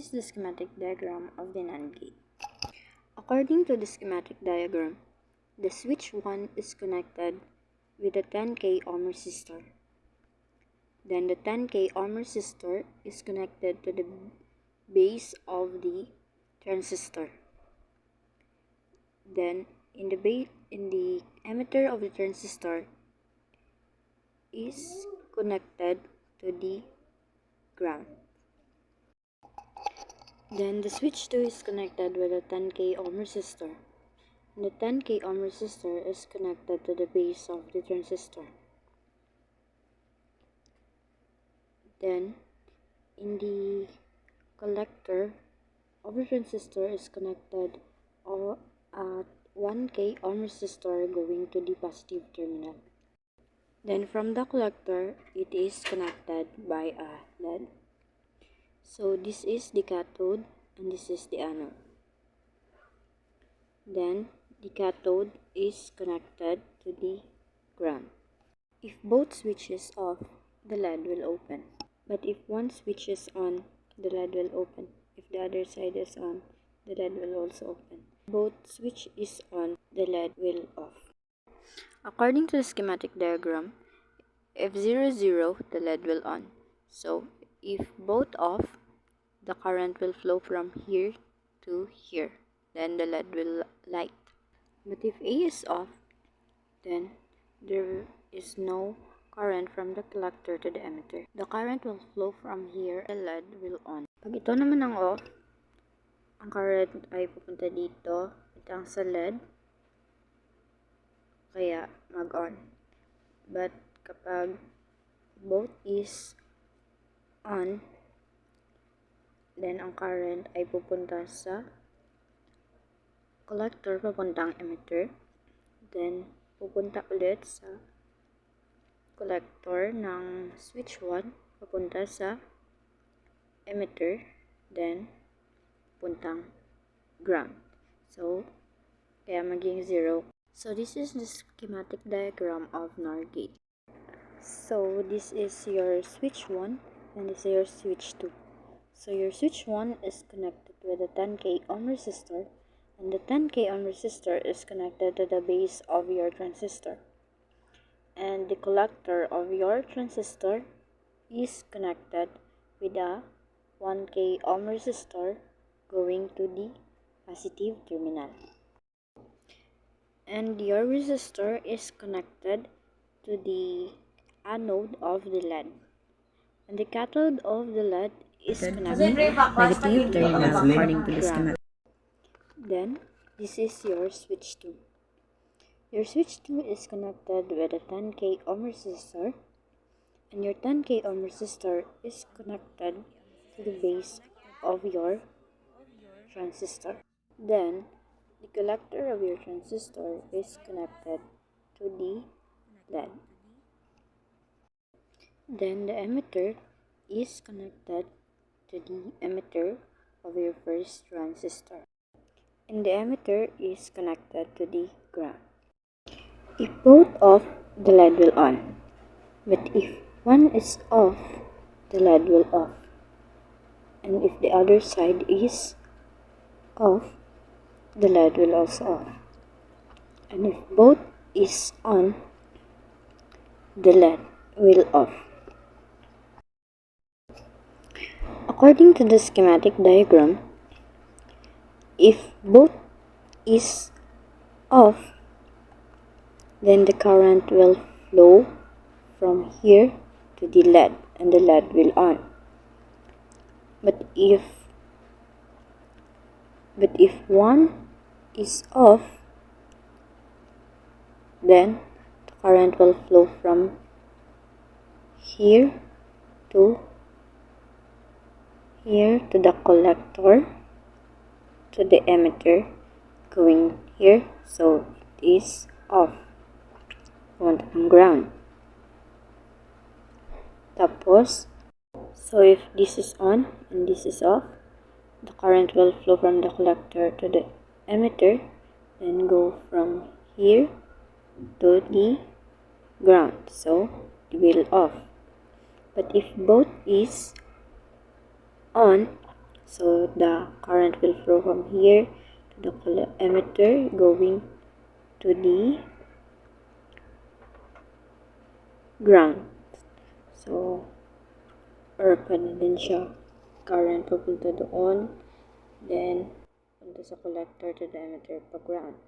This is the schematic diagram of the NAND gate. According to the schematic diagram, the switch 1 is connected with a 10K ohm resistor. Then the 10K ohm resistor is connected to the base of the transistor. Then in the emitter of the transistor is connected to the ground. Then the switch 2 is connected with a 10K ohm resistor. And the 10K ohm resistor is connected to the base of the transistor. Then in the collector of the transistor is connected at 1K ohm resistor going to the positive terminal. Then from the collector, it is connected by a LED. So this is the cathode and this is the anode. Then the cathode is connected to the ground. If both switches off, the LED will open. But if one switch is on, the LED will open. If the other side is on, the LED will also open. Both switch is on, the LED will off. According to the schematic diagram, if 0, 0, the LED will on. So if both off, the current will flow from here to here. Then the LED will light. But if A is off, then there is no current from the collector to the emitter. The current will flow from here, the LED will on. Pag ito naman ang off, ang current ay pupunta dito, itang sa LED, kaya mag-on. But kapag both is on, then ang current ay pupunta sa collector papuntang emitter, then pupunta ulit sa collector ng switch 1 papunta sa emitter, then puntang ground. So kaya maging 0. So this is the schematic diagram of NOR gate. So this is your switch 1 and this is your switch 2. So your switch 1 is connected with a 10K ohm resistor, and the 10K ohm resistor is connected to the base of your transistor. And the collector of your transistor is connected with a 1K ohm resistor going to the positive terminal. And your resistor is connected to the anode of the LED. And the cathode of the LED is connected to negative terminal according to the schematic. Then this is your switch 2. Your switch 2 is connected with a 10K ohm resistor, and your 10K ohm resistor is connected to the base of your transistor. Then the collector of your transistor is connected to the LED. Then the emitter is connected to the emitter of your first transistor, and the emitter is connected to the ground. If both off, the LED will on. But if one is off, the LED will off. And if the other side is off, the LED will also off. And if both is on, the LED will off. According to the schematic diagram, if both is off, then the current will flow from here to the LED and the LED will on. But if one is off, then the current will flow from here to the collector to the emitter going here, so it is off. Pumunta ng ground. Tapos, so if this is on and this is off, the current will flow from the collector to the emitter, then go from here to the ground, so it will off. But if both is on, So the current will flow from here to the emitter going to the ground. So, or pwede din siya current papunta doon, then punta sa collector to the emitter pa ground.